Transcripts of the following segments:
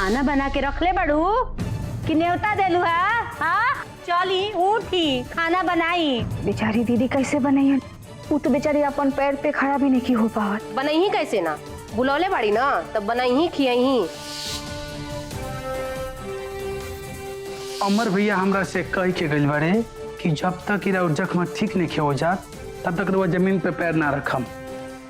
खाना बना के रख ले बड़ू कि न्योता देलू है? हाँ चली उठी खाना बनाई। बेचारी दीदी कैसे बनाई? वो तो बेचारी अपन पैर पे खड़ा भी नहीं हो पावत। बनाई ही कैसे ना, बुलौले बाड़ी ना तब बनाई ही खियाई ही। अमर भैया हमरा से कह के गइल बाड़े कि जब तक इरा जख्म ठीक नहीं हो जात तब तक वो जमीन पे पैर ना रखम।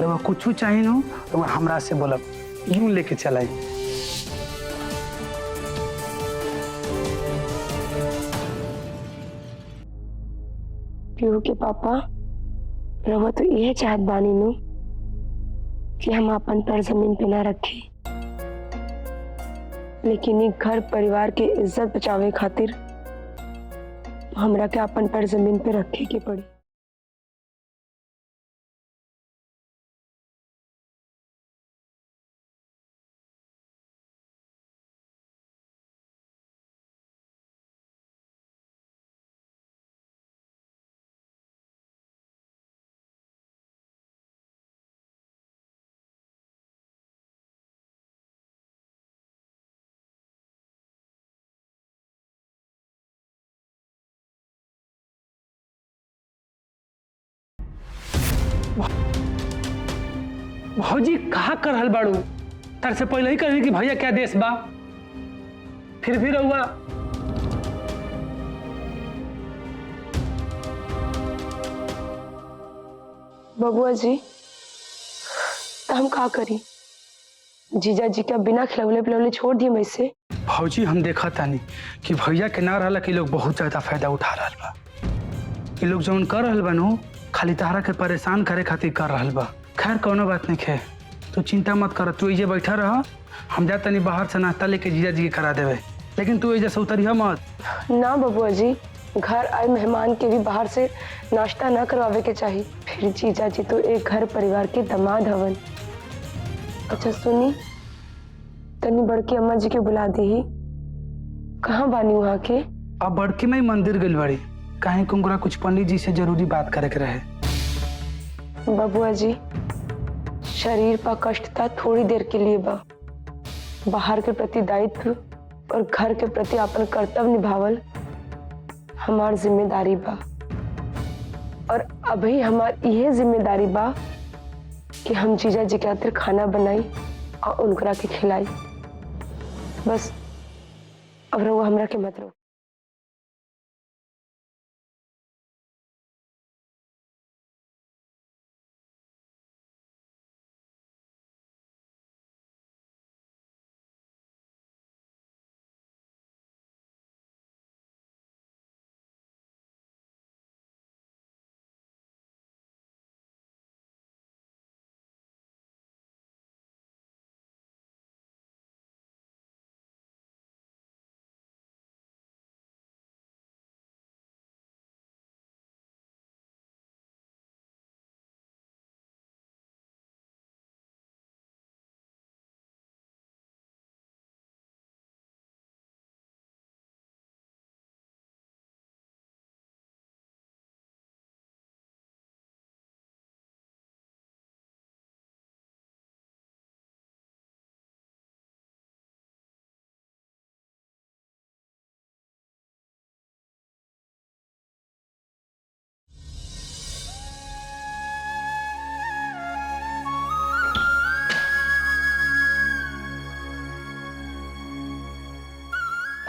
वो कुछ चाहिए नो तो हमरा से बोलब, यूं लेके चलाई। पीहू के पापा रवा तो यह चाहत बानी नु कि हम अपन पैर जमीन पे ना रखे, लेकिन एक घर परिवार के इज्जत बचावे खातिर हमरा के अपन पैर जमीन पे रखे के पड़ी। भौजी कहा कर रहल बाड़ू? तर से पहले ही कही कि भैया क्या देश बा, फिर भी रहुआ। बबुआ जी तो हम का करी? जीजा जी का बिना खिलौले पिलौले छोड़ दिए वैसे। भौजी हम देखा तानी कि भैया के ना रहला कि लोग बहुत ज्यादा फायदा उठा रहल बा। कि लोग जौन कर रहल बा नो खाली तहरा के परेशान करे खातिर कर रहल बा। खैर कोनो बात नहीं खे, तू चिंता मत कर, तू ये बैठा रह, हम जा तनी बाहर से नाश्ता लेके जीजा जी के करा देवे, लेकिन तू ये उतरिया मत। ना बबुआ जी, घर आए मेहमान के भी बाहर से नाश्ता ना करवावे के चाहिए। फिर जीजा जी तो एक घर परिवार के दामाद हवन। अच्छा सुनी, तनी बड़की अम्मा जी के बुला दी ही। कहाँ बानी वहाँ के? अब बड़की में मंदिर गइल बड़ी, कहीं कुंगरा कुछ पंडित जी से जरूरी बात करे के रहे। बबुआ जी शरीर पर कष्ट था थोड़ी देर के लिए बा, बाहर के प्रति दायित्व और घर के प्रति अपन कर्तव्य निभावल हमार जिम्मेदारी बा। और अभी हमार यह जिम्मेदारी बा कि हम जीजा जी के खातिर खाना बनाई और उनकरा के खिलाई। बस अब रहुआ हमरा के मत रोक।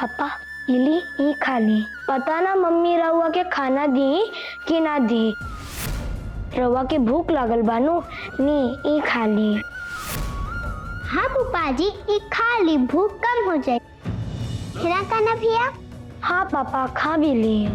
पापा इली ई खा ली। पता ना मम्मी रउआ के खाना दी कि ना दी। रउआ के भूख लागल बानू, नी ई खा ली। हाँ पुपा जी ई खा ली, भूख कम हो जाए। खिला खाना भैया? हाँ पापा खा भी ली।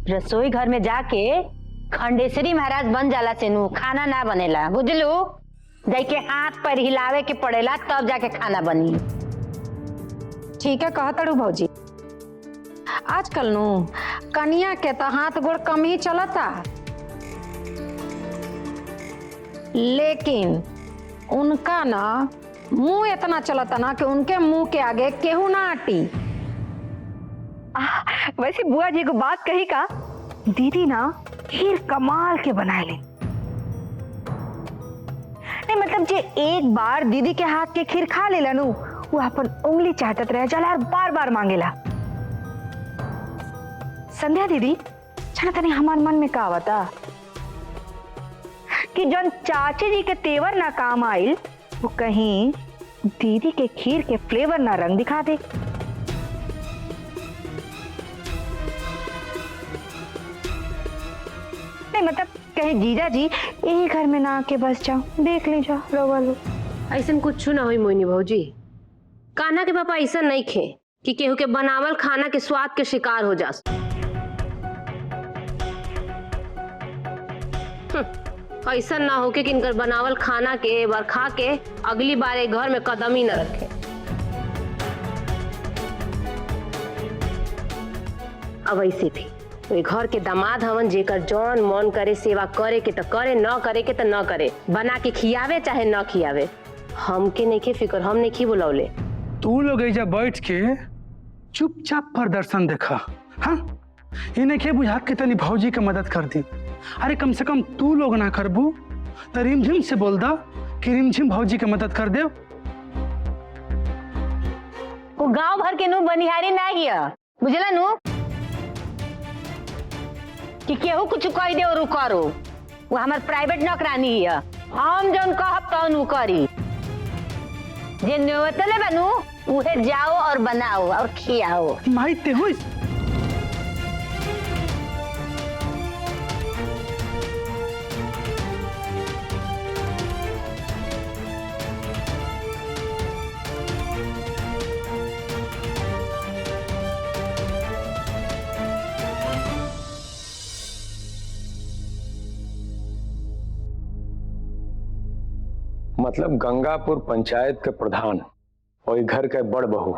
रसोई घर में जाके खंडेश्वरी महाराज बन जाला से नु खाना ना बनेला, बुझलू? जाके हाथ पैर हिलावे के पड़ेला तब जाके खाना बनी। ठीक है कहा तड़ू भौजी, आजकल नु कनिया के तो हाथ गोड़ कम ही चलता, लेकिन उनका ना मुंह इतना चलता ना कि उनके मुंह के आगे केहू ना आटी। वैसे बुआ जी को बात कही का, दीदी ना खीर कमाल के बनाए ले। नहीं मतलब जे एक बार दीदी के हाथ के खीर खा लेला नु, वो अपन उंगली चाटत रह जाला और बार बार मांगेला। संध्या दीदी छना तनी हमार मन में का आवता कि जौन चाची जी के तेवर ना काम आइल, वो कहीं दीदी के खीर के फ्लेवर ना रंग दिखा दे। नहीं मतलब कहीं जीजा जी यही घर में ना आके बस जाओ, देख ले जाओ रवा लो। ऐसा कुछ ना हुई मोहिनी भौजी। कान्हा के पापा ऐसा नहीं खे कि केहू के बनावल खाना के स्वाद के शिकार हो जा। ऐसा ना हो कि इनकर बनावल खाना के एक बार खा के अगली बार एक घर में कदम ही न रखे। अब ऐसे भी वे घर के दामाद हवन, जेकर जौन मन करे सेवा करे के तो करे, न करे के तो न करे, बना के खियावे चाहे न खियावे। हमके नहीं के फिक्र, हम नहीं बुलौले। तू लोग ऐजा बैठ के चुपचाप प्रदर्शन देखा। हाँ, इन्हें के बुझात के तनी भौजी के मदद कर दी। अरे कम से कम तू लोग ना करबू तो रिमझिम से बोल दा कि रिमझिम भौजी के मदद कर दे। वो गांव भर के नु बनिहारी ना हिया, बुझला नु कि केहू कुछ कह दे और करो। वो हमार प्राइवेट नौकरानी हिया, हम जौन कहब तौन उ करी। जे नेवतले बनू उहे जाओ और बनाओ और खियाओ। माई ते हो मतलब गंगापुर पंचायत के प्रधान और घर के बड़ बहू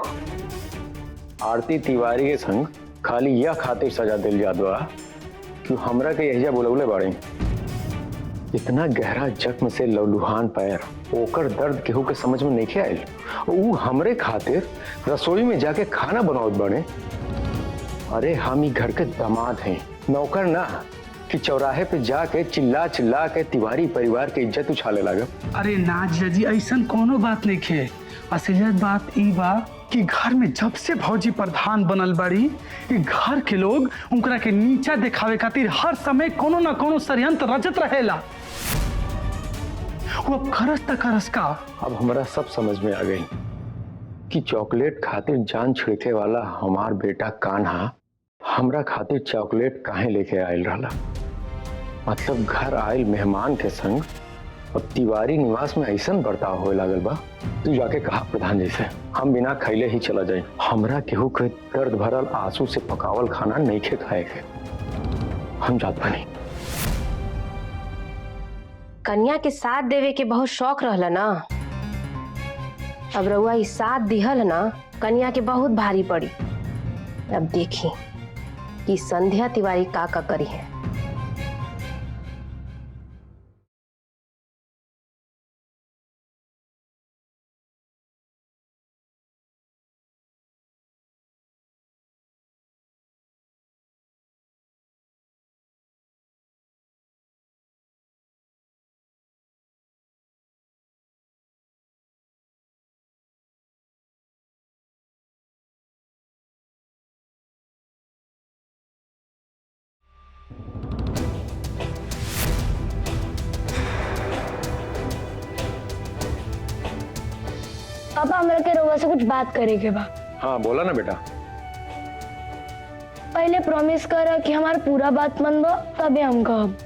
आरती तिवारी के संग खाली यह खातिर सजा दिल जादवा कि हमरा के यहिया बुलौले बाड़े। इतना गहरा जख्म से लौलुहान पैर, ओकर दर्द केहू के समझ में नहीं आयल। वो हमरे खातिर रसोई में जाके खाना बनावत बने। अरे हम ही घर के दामाद हैं, नौकर ना कि चौराहे पे जाके चिल्ला चिल्ला के तिवारी परिवार के इज्जत उछाले लगा। अरे ना जी, ऐसा कोनो बात नहीं खे। असलियत बात ई बा कि घर में जब से भौजी प्रधान बनल बाड़ी, कि घर के लोग उनकरा के नीचा दिखावे खातिर हर समय कोनो ना कोनो षड्यंत्र रचत रहेला। वो अब करस त करस का। अब हमारा सब समझ में आ गई कि चॉकलेट खातिर जान छिड़के वाला हमार बेटा कान्हा हमरा खातिर चॉकलेट काहे लेके आयल रहा। मतलब घर आयल मेहमान के संग और तिवारी निवास में ऐसा बर्ताव होए लागल बा। तू जाके कहा प्रधान जी से हम बिना खैले ही चला जाए। हमरा केहू के दर्द भरल आंसू से पकावल खाना नहीं खे खाए के। हम जात बनी। कन्या के साथ देवे के बहुत शौक रहला ना। अब रउआ इस साथ दिहल ना, कन्या के बहुत भारी पड़ी। अब देखी कि संध्या तिवारी का करी है। पापा हमरा के रउआ से कुछ बात करे के बा। हाँ बोला ना बेटा। पहले प्रॉमिस कर कि हमार पूरा बात मानबो, तबे हम कहब।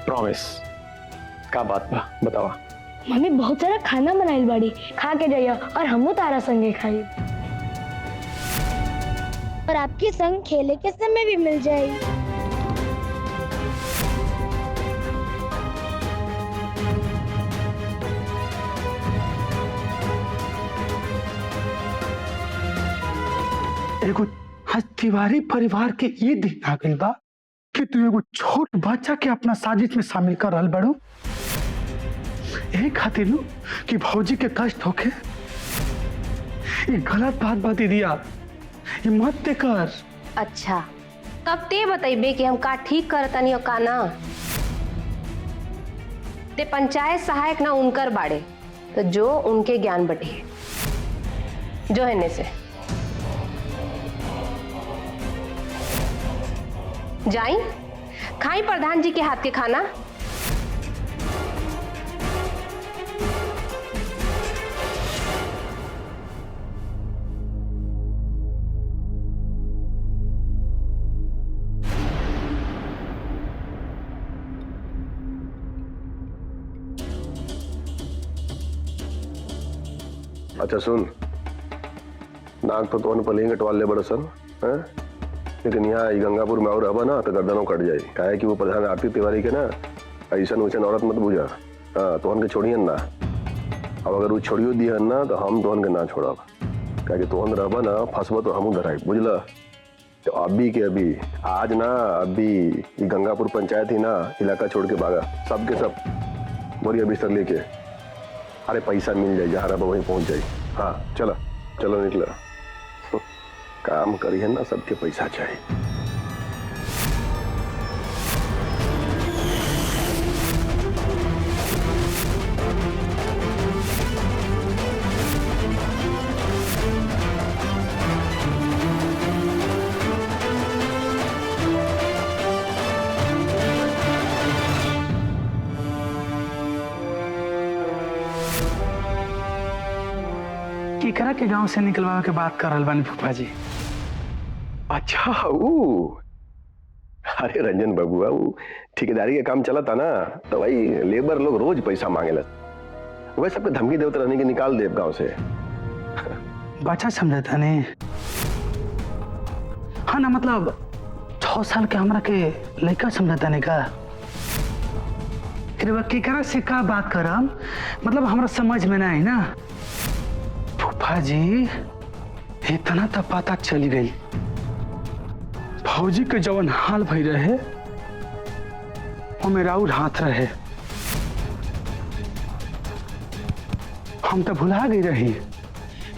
प्रॉमिस का बात बा बतावा। मम्मी बहुत सारा खाना बनाइल बाड़ी, खा के जाइए और हमू तारा संगे खाई। और आपके संग खेले के समय भी मिल जाए। एगो आज तिवारी परिवार के ये दिन आ गइल बा कि तू एगो छोट बच्चा के अपना साजिश में शामिल कर रहल बाड़ू। यही खातिर नु कि भौजी के कष्ट होके। ये गलत बात बा दीदिया, ये मत ते कर। अच्छा तब ते बतैबे कि हम का ठीक करतनी और का ना। ते पंचायत सहायक ना उनकर बाड़े, तो जो उनके ज्ञान बटी जो है से जाई खाई प्रधान जी के हाथ के खाना। अच्छा सुन, नाक तो तोहन पलेंगे टवाल ले बड़ सन है, लेकिन यहाँ गंगापुर में और अब ना तो गर्दनों कट जाये। काहे कि वो प्रधान आरती तिवारी के ना ऐसा वैसन औरत मत बुझा। हाँ तोहन के छोड़ियन ना, अब अगर वो छोड़ियो दिहन ना तो हम तोहन के ना छोड़ब। काहे कि तोहन रहबा ना फंसबा तो हमू धराई, बुझला। तो अभी के अभी आज ना अभी गंगापुर पंचायत ही ना इलाका छोड़ के भागा, सबके सब बोरिया बिस्तर लेके। अरे पैसा मिल जाए, जहाँ रहा वहीं पहुंच जाए। हाँ चलो चलो निकला, काम करिए ना, सबके पैसा चाहिए। केकरा के गांव से निकलवा के बात कर रहल बानी फूफा जी? अच्छा वो, अरे रंजन बबुआ वो ठेकेदारी के काम चला था ना, तो भाई लेबर लोग रोज पैसा मांगेला, वह सबके धमकी देवत रहने के निकाल दे गांव से। बच्चा समझता नहीं। हाँ ना मतलब 6 साल के हमरा के लड़का समझता नहीं का? फिर वह केकरा से का बात करम, मतलब हमरा समझ में ना आई ना। फूफा जी इतना तो पता चल गई, फौजी के जवन हाल भई रहे वो मेरा और हाथ रहे। हम तो भुला गई रही,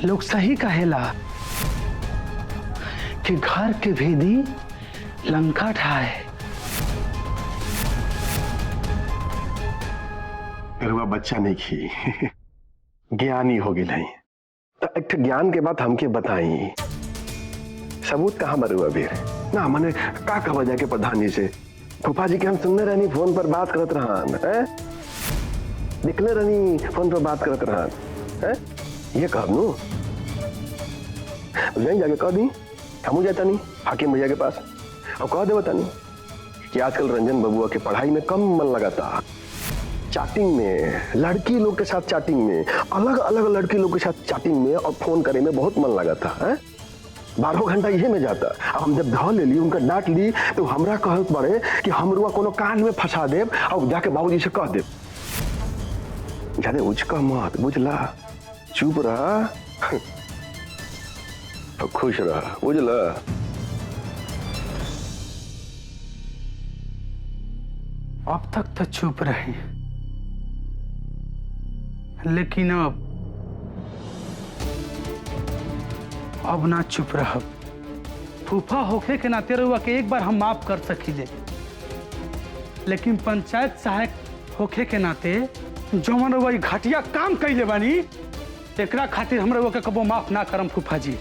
लोग सही कहेला कि घर के भेदी लंका ठाए। रुआ बच्चा नहीं की ज्ञानी हो गई नहीं, तो एक ज्ञान के बात हमके बताई, सबूत कहाँ बरुआ भी ना। मैंने का कहा जाके प्रधान जी से, फूफा जी के हम सुनने रहनी फोन पर बात करत रहन है, निकले रहनी फोन पर बात करत रहन है, ये कह नू यही जाके कह दी, हमू जाता नहीं हाकिम भैया के पास और कह दे बतानी कि आजकल रंजन बबुआ के पढ़ाई में कम मन लगाता, चैटिंग में, लड़की लोग के साथ चैटिंग में, अलग अलग लड़की लोग के साथ चैटिंग में और फोन करे में बहुत मन लगा था है? 12 घंटा यही में जाता। अब हम जब ध ले ली, उनका डांट ली, तो हमरा कहत पड़े कि हम रुआ कोनो कान में फंसा देब और जाके बाबूजी से कह देब। जाने उचका मत, बुझला, चुप रहा और खुश रहा, बुझला। अब तक तो चुप रही, लेकिन अब ना चुप रह। फूफा होके के नाते रहुआ के एक बार हम माफ कर सकीले, लेकिन पंचायत सहायक होके के नाते जो मन रहुआ घटिया काम कैले बानी, एकरा खातिर हम रहुआ के कबो माफ ना करम फूफा जी।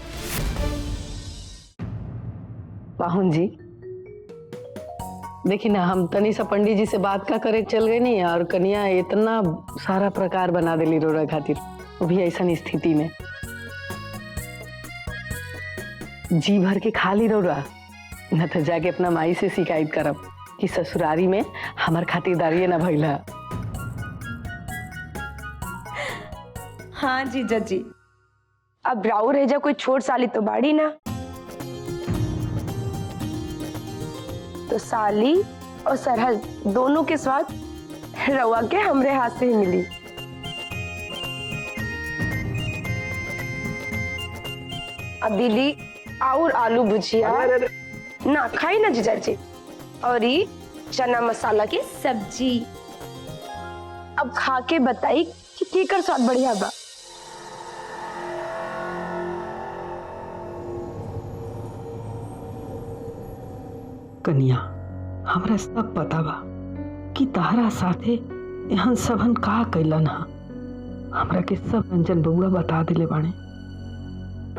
पाहुन जी देखिए ना, हम तनी सा पंडित जी से बात का करे चल गए नहीं, और कन्या इतना सारा प्रकार बना देली रोड़ा खातिर, वो भी ऐसा स्थिति में जी भर के खाली रोड़ा, न तो जाके अपना माई से शिकायत करब कि ससुरारी में हमार खातिरदारी ना भइला। हाँ जीजा जी, अब राउ रह जा कोई छोट साली तो बाड़ी ना, तो साली और सरहद दोनों के स्वाद रवा के हमरे हाथ से ही मिली। अब दीदी और आलू भुजिया ना खाई ना जीजा जी, और ये चना मसाला की सब्जी। अब खा के बताई कि केकर स्वाद बढ़िया बा। कन्या, हमरा सब पता बा कि तहरा साथे यहाँ सबन का कैलन हा। हमरा के सब रंजन बउआ बता दिले बाणे।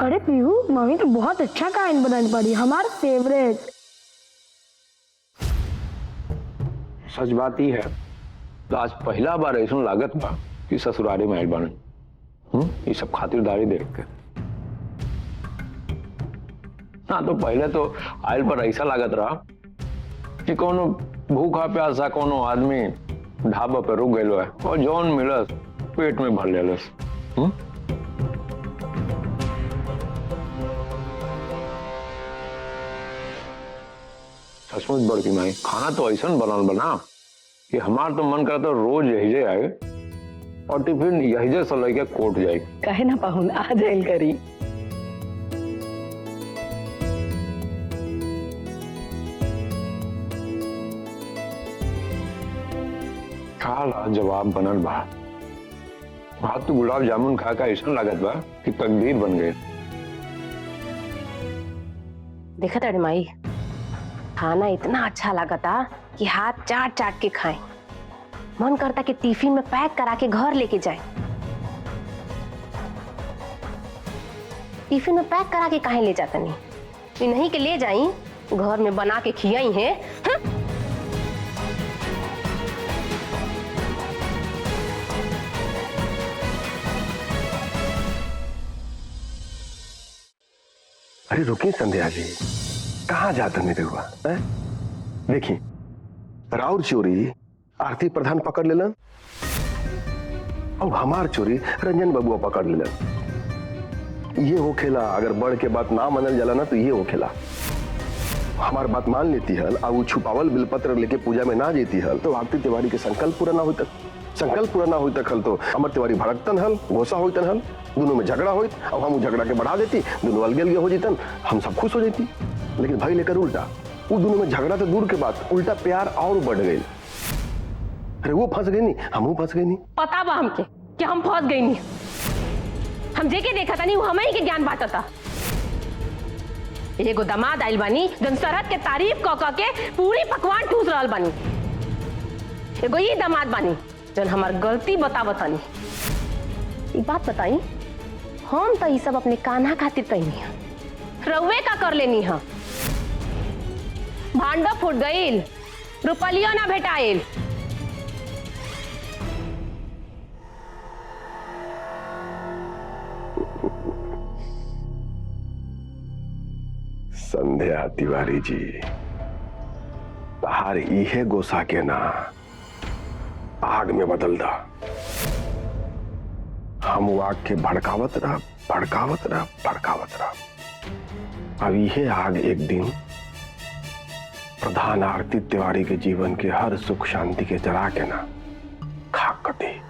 अरे पीहू, मम्मी तो बहुत अच्छा कहानी बनानी पड़ी, हमारा फेवरेट। सच बात ही है तो आज पहला बार ऐसा लागत बा कि ससुरारी में आइल बाने। ये सब खातिरदारी देख के। हाँ, तो पहले तो आइल पर ऐसा लागत रहा कि कोनो भूखा प्यासा कोनो आदमी ढाबा पे रुक गए है और जौन मिलस पेट में भर लेलस। सचमुच बड़की माई, खाना तो ऐसा बनल बना कि हमार तो मन करता रोज यही आए और टिफिन यही से लेके कोट जाए। कहे ना पाहुन, आ जाइल करी। खाला जवाब बनल बा। भात तो गुलाब जामुन खा का ऐसा लागत बा कि तकदीर बन गए। देखा तारे माई, खाना इतना अच्छा लगता कि हाथ चाट चाट के खाएं। मन करता कि टिफिन में पैक करा के घर लेके जाए। टिफिन में पैक करा के काहे ले जाता नहीं? नहीं के ले जाई, घर में बना के खियाई है। अरे रुकिए संध्या जी, कहाँ जाता नहीं रहुआ? देखिए, राउर चोरी आरती प्रधान पकड़ लेलन और हमार चोरी रंजन बबुआ पकड़ लेलन। ये हो खेला, अगर बड़ के बात ना मनल जाला ना तो ये हो खेला। हमार बात मान लेती हल और वो छुपावल बिलपत्र लेके पूजा में ना जेती हल तो आरती तिवारी के संकल्प पूरा ना होता। संकल्प पूरा ना होता हल तो अमर तिवारी भड़कतन हल, गोसा होतन हल, दोनों में झगड़ा होत और हम झगड़ा के बढ़ा देती, दोनों अलगे अलगे हो जेतन, हम सब खुश हो जाती। लेकिन भाई लेकर उल्टा, वो दोनों में झगड़ा तो दूर के बात, उल्टा प्यार और बढ़ गई। अरे वो फंस गई नहीं, हम फंस गई नहीं। पता बा हमके कि हम फंस गई नहीं। हम जेके देखा था नहीं, वो हमें ही के ज्ञान बांटा था। एगो दामाद आइल बानी जन सरहद के तारीफ क के पूरी पकवान ठूस रहल बानी। एगो ये दामाद बानी जन हमार गलती बतावतानी। एक बात बताई, हम तो ये सब अपने कान्हा खातिर कहीं है, रउवे का कर लेनी है। भांडो फूट गईल, रुपलियो ना भेटाइल। संध्या तिवारी जी, तहार इहे गोसा के ना आग में बदल दा। हम वो आग के भड़कावत रहा, भड़कावत रहा, भड़कावत रहा। अब यह आग एक दिन प्रधान आरती तिवारी के जीवन के हर सुख शांति के जरा के ना खाक कटे।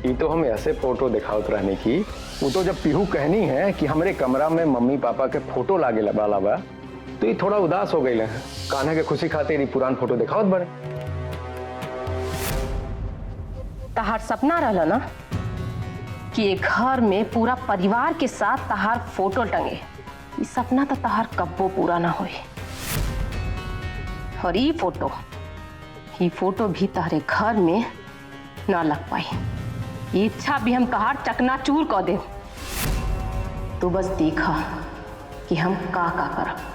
ये तो हम ऐसे फोटो दिखावत रहने की, वो तो जब पीहू कहनी है कि हमारे कमरा में मम्मी पापा के फोटो लागे लगा बा तो ये थोड़ा उदास हो गई है। कान्हा के खुशी खातिर ये पुरान फोटो दिखावत बड़े। तहार सपना रहला ना कि एक घर में पूरा परिवार के साथ तहार फोटो टंगे। ये सपना तो तहार कब्बो पूरा ना होई। और ये फोटो भी तहरे घर में ना लग पाई। ये इच्छा भी हम तहार चकनाचूर कर दे। तू बस देखा कि हम का करब।